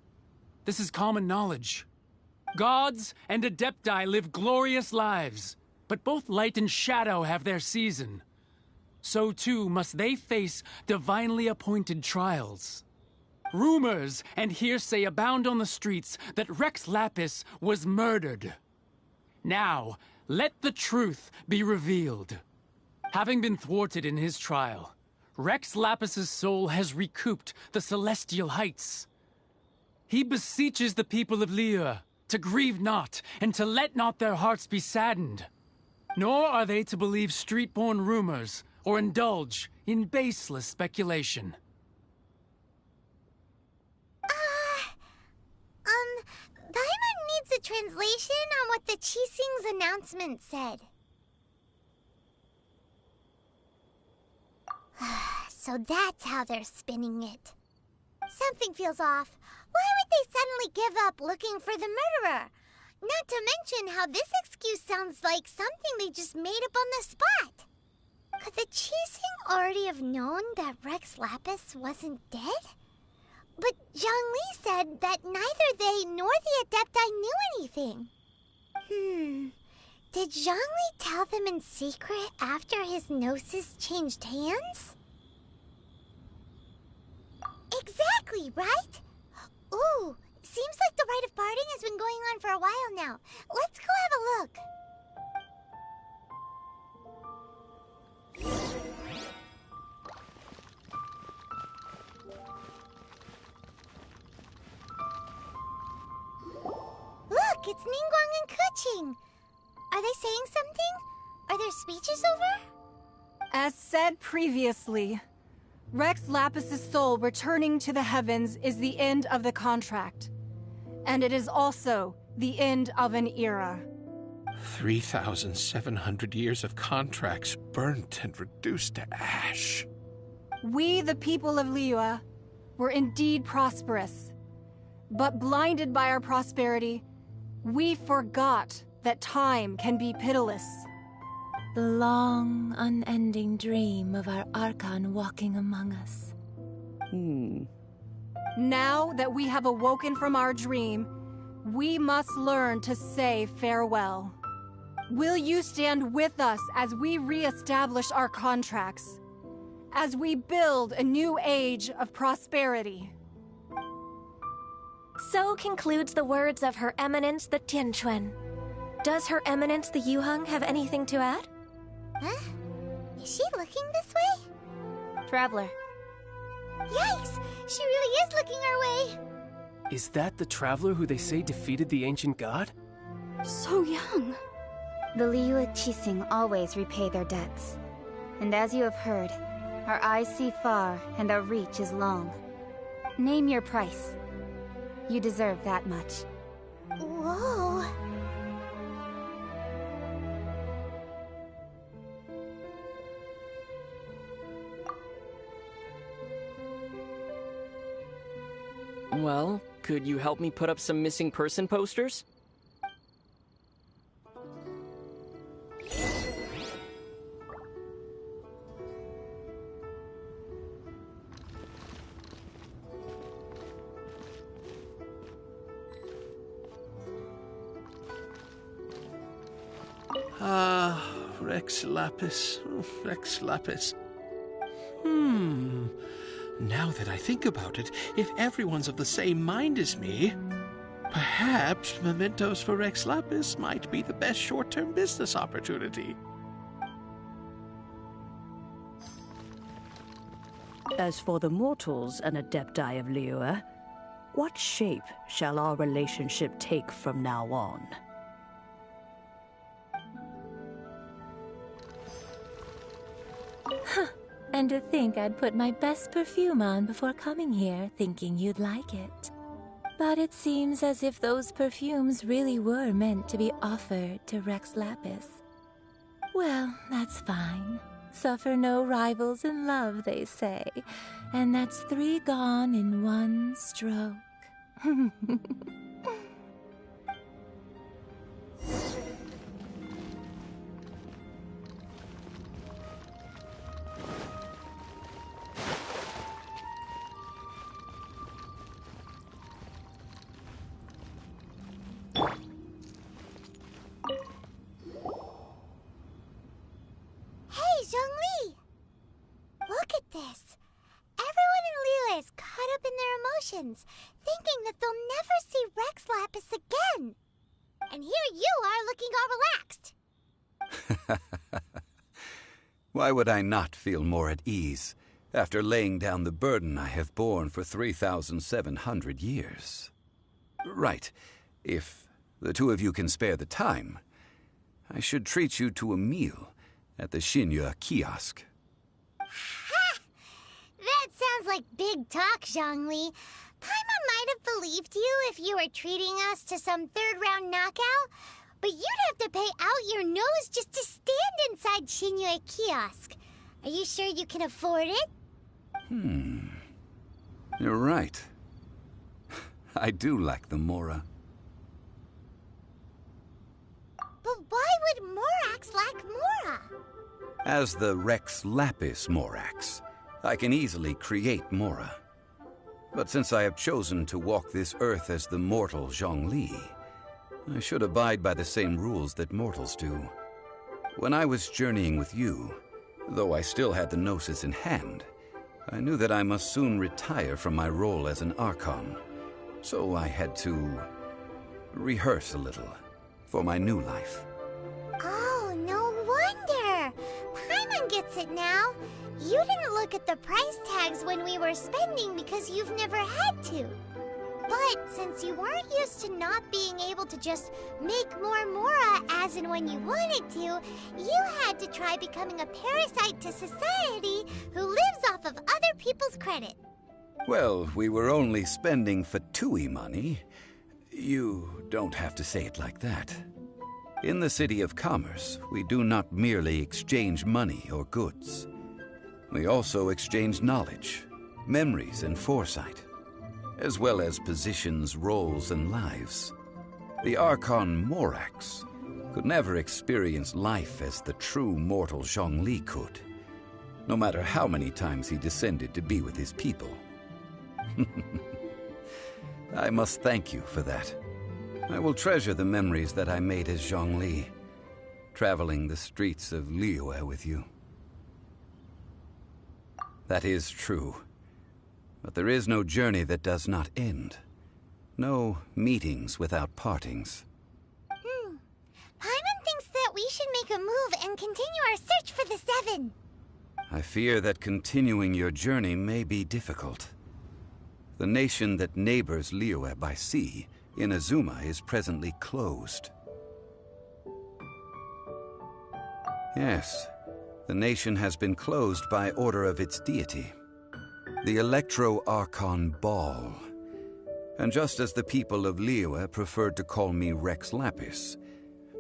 [SPEAKER 2] This is common knowledge. Gods and Adepti live glorious lives, but both light and shadow have their season. So too must they face divinely appointed trials. Rumors and hearsay abound on the streets that Rex Lapis was murdered. Now, let the truth be revealed. Having been thwarted in his trial, Rex Lapis's soul has recouped the celestial heights. He beseeches the people of Liyue to grieve not and to let not their hearts be saddened. Nor are they to believe street-born rumors or indulge in baseless speculation.
[SPEAKER 1] Paimon needs a translation on what the Qixing's announcement said. So that's how they're spinning it. Something feels off. Why would they suddenly give up looking for the murderer? Not to mention how this excuse sounds like something they just made up on the spot. Could the Qixing already have known that Rex Lapis wasn't dead? But Zhongli said that neither they nor the Adepti knew anything. Did Zhongli tell them in secret after his gnosis changed hands? Exactly, right? Ooh, seems like the rite of parting has been going on for a while now. Let's go have a look. Look, it's Ningguang and Keqing. Are they saying something? Are their speeches over?
[SPEAKER 4] As said previously, Rex Lapis's soul returning to the heavens is the end of the contract. And it is also the end of an era.
[SPEAKER 21] 3,700 years of contracts burnt and reduced to ash.
[SPEAKER 4] We, the people of Liyue, were indeed prosperous. But blinded by our prosperity, we forgot that time can be pitiless.
[SPEAKER 22] The long, unending dream of our Archon walking among us.
[SPEAKER 4] Now that we have awoken from our dream, we must learn to say farewell. Will you stand with us as we re-establish our contracts? As we build a new age of prosperity?
[SPEAKER 11] So concludes the words of Her Eminence the Tianquan. Does Her Eminence the Yuheng have anything to add?
[SPEAKER 1] Huh? Is she looking this way?
[SPEAKER 5] Traveler.
[SPEAKER 1] Yikes! She really is looking our way!
[SPEAKER 14] Is that the traveler who they say defeated the ancient god?
[SPEAKER 5] So young. The Liyue Qixing always repay their debts. And as you have heard, our eyes see far and our reach is long. Name your price. You deserve that much.
[SPEAKER 1] Whoa.
[SPEAKER 23] Well, could you help me put up some missing person posters?
[SPEAKER 21] Rex Lapis. Rex Lapis. Now that I think about it, if everyone's of the same mind as me, perhaps mementos for Rex Lapis might be the best short-term business opportunity.
[SPEAKER 9] As for the mortals and Adepti of Liyue, what shape shall our relationship take from now on?
[SPEAKER 22] And to think I'd put my best perfume on before coming here, thinking you'd like it. But it seems as if those perfumes really were meant to be offered to Rex Lapis. Well, that's fine. Suffer no rivals in love, they say. And that's 3 gone in 1 stroke.
[SPEAKER 1] Hey, Zhongli! Look at this. Everyone in Liyue is caught up in their emotions, thinking that they'll never see Rex Lapis again. And here you are looking all relaxed.
[SPEAKER 16] Why would I not feel more at ease after laying down the burden I have borne for 3,700 years? Right. If the two of you can spare the time, I should treat you to a meal at the Xinyu kiosk.
[SPEAKER 1] Ha! That sounds like big talk, Zhongli. Paimon might have believed you if you were treating us to some third-round knockout, but you'd have to pay out your nose just to stand inside Xinyu kiosk. Are you sure you can afford it?
[SPEAKER 16] You're right. I do lack the Mora.
[SPEAKER 1] But why would Morax lack Mora?
[SPEAKER 16] As the Rex Lapis Morax, I can easily create Mora. But since I have chosen to walk this earth as the mortal Zhongli, I should abide by the same rules that mortals do. When I was journeying with you, though I still had the Gnosis in hand, I knew that I must soon retire from my role as an Archon. So I had to rehearse a little for my new life.
[SPEAKER 1] Oh, no wonder! Paimon gets it now. You didn't look at the price tags when we were spending because you've never had to. But since you weren't used to not being able to just make more Mora as and when you wanted to, you had to try becoming a parasite to society who lives off of other people's credit.
[SPEAKER 16] Well, we were only spending Fatui money. You don't have to say it like that. In the City of Commerce, we do not merely exchange money or goods. We also exchange knowledge, memories, and foresight, as well as positions, roles, and lives. The Archon Morax could never experience life as the true mortal Zhongli could, no matter how many times he descended to be with his people. I must thank you for that. I will treasure the memories that I made as Zhongli, traveling the streets of Liyue with you. That is true. But there is no journey that does not end. No meetings without partings.
[SPEAKER 1] Paimon thinks that we should make a move and continue our search for the Seven.
[SPEAKER 16] I fear that continuing your journey may be difficult. The nation that neighbors Liyue by sea, Inazuma, is presently closed. Yes, the nation has been closed by order of its deity, the Electro-Archon Ball. And just as the people of Liyue preferred to call me Rex Lapis,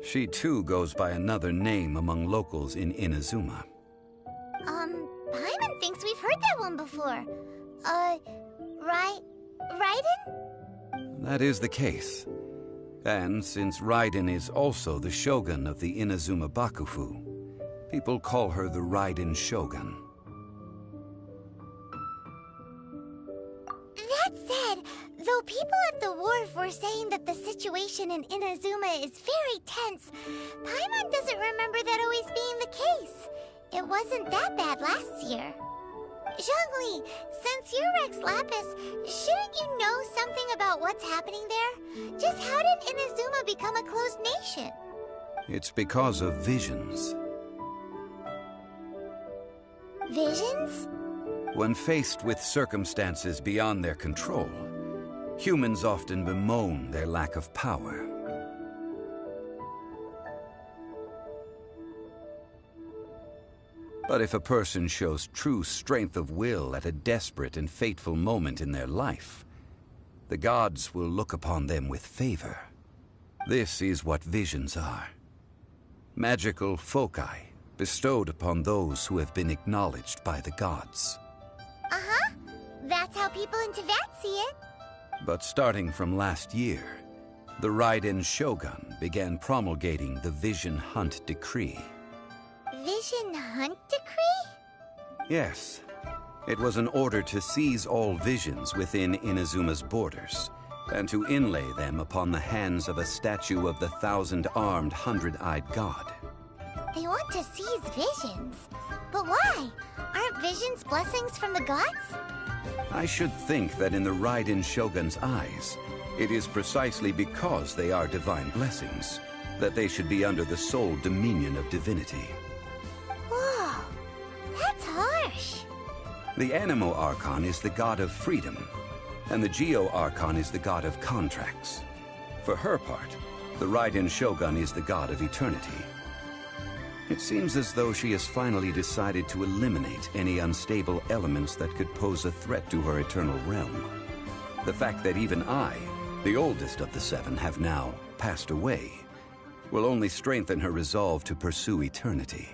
[SPEAKER 16] she too goes by another name among locals in Inazuma.
[SPEAKER 1] Paimon thinks we've heard that one before. Raiden?
[SPEAKER 16] That is the case. And since Raiden is also the Shogun of the Inazuma Bakufu, people call her the Raiden Shogun.
[SPEAKER 1] That said, though people at the wharf were saying that the situation in Inazuma is very tense, Paimon doesn't remember that always being the case. It wasn't that bad last year. Zhongli, since you're Rex Lapis, shouldn't you know something about what's happening there? Just how did Inazuma become a closed nation?
[SPEAKER 16] It's because of visions.
[SPEAKER 1] Visions?
[SPEAKER 16] When faced with circumstances beyond their control, humans often bemoan their lack of power. But if a person shows true strength of will at a desperate and fateful moment in their life, the gods will look upon them with favor. This is what visions are. Magical foci bestowed upon those who have been acknowledged by the gods.
[SPEAKER 1] Uh-huh. That's how people in Teyvat see it.
[SPEAKER 16] But starting from last year, the Raiden Shogun began promulgating the Vision Hunt Decree.
[SPEAKER 1] Vision Hunt Decree?
[SPEAKER 16] Yes. It was an order to seize all visions within Inazuma's borders, and to inlay them upon the hands of a statue of the thousand-armed, hundred-eyed god.
[SPEAKER 1] They want to seize visions. But why? Aren't visions blessings from the gods?
[SPEAKER 16] I should think that in the Raiden Shogun's eyes, it is precisely because they are divine blessings that they should be under the sole dominion of divinity.
[SPEAKER 1] Whoa, that's harsh.
[SPEAKER 16] The Animo Archon is the god of freedom, and the Geo Archon is the god of contracts. For her part, the Raiden Shogun is the god of eternity. It seems as though she has finally decided to eliminate any unstable elements that could pose a threat to her eternal realm. The fact that even I, the oldest of the seven, have now passed away, will only strengthen her resolve to pursue eternity.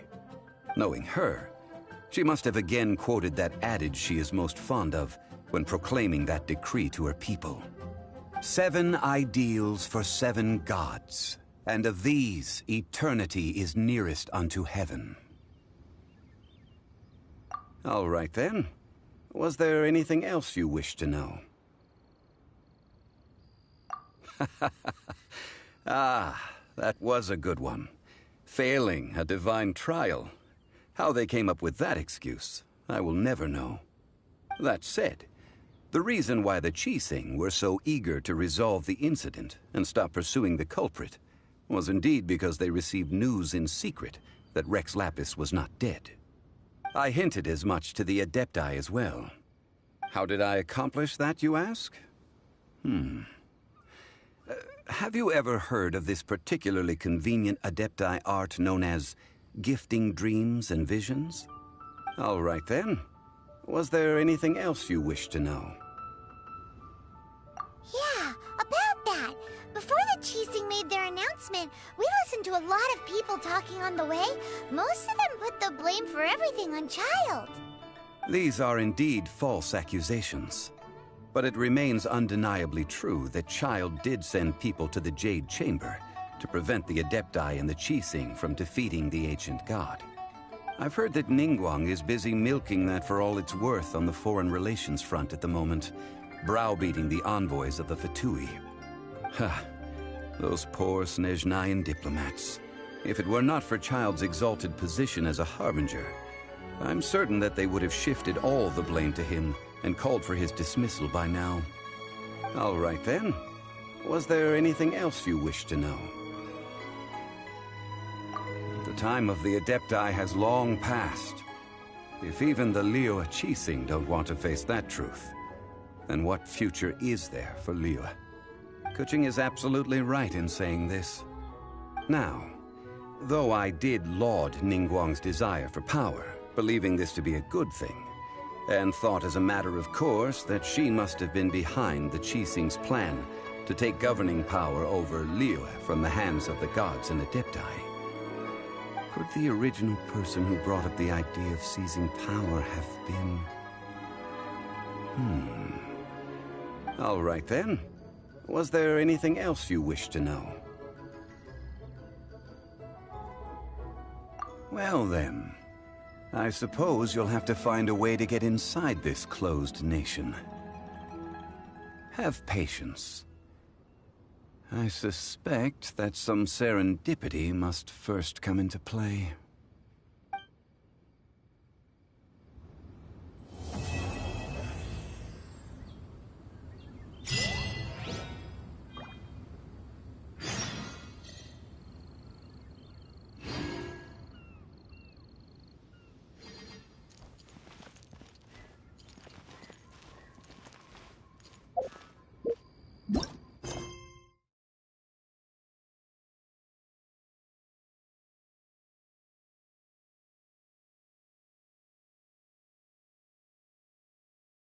[SPEAKER 16] Knowing her, she must have again quoted that adage she is most fond of when proclaiming that decree to her people. 7 ideals for 7 gods, and of these, eternity is nearest unto heaven. All right then. Was there anything else you wish to know? Ah, that was a good one. Failing a divine trial. How they came up with that excuse, I will never know. That said, the reason why the Qixing were so eager to resolve the incident and stop pursuing the culprit was indeed because they received news in secret that Rex Lapis was not dead. I hinted as much to the Adepti as well. How did I accomplish that, you ask? Have you ever heard of this particularly convenient Adepti art known as gifting dreams and visions? All right then. Was there anything else you wish to know?
[SPEAKER 1] Yeah, about that. announcement. We listened to a lot of people talking on the way. Most of them put the blame for everything on Child.
[SPEAKER 16] These are indeed false accusations. But it remains undeniably true that Child did send people to the Jade Chamber to prevent the Adepti and the Qixing from defeating the ancient god. I've heard that Ningguang is busy milking that for all it's worth on the foreign relations front at the moment, browbeating the envoys of the Fatui. Ha! Those poor Snezhnayan diplomats. If it were not for Child's exalted position as a harbinger, I'm certain that they would have shifted all the blame to him and called for his dismissal by now. All right then. Was there anything else you wish to know? The time of the Adepti has long passed. If even the Liyue Qixing don't want to face that truth, then what future is there for Liyue? Keqing is absolutely right in saying this. Now, though I did laud Ningguang's desire for power, believing this to be a good thing, and thought as a matter of course that she must have been behind the Qixing's plan to take governing power over Liyue from the hands of the gods and Adepti, could the original person who brought up the idea of seizing power have been... All right then. Was there anything else you wish to know? Well then, I suppose you'll have to find a way to get inside this closed nation. Have patience. I suspect that some serendipity must first come into play.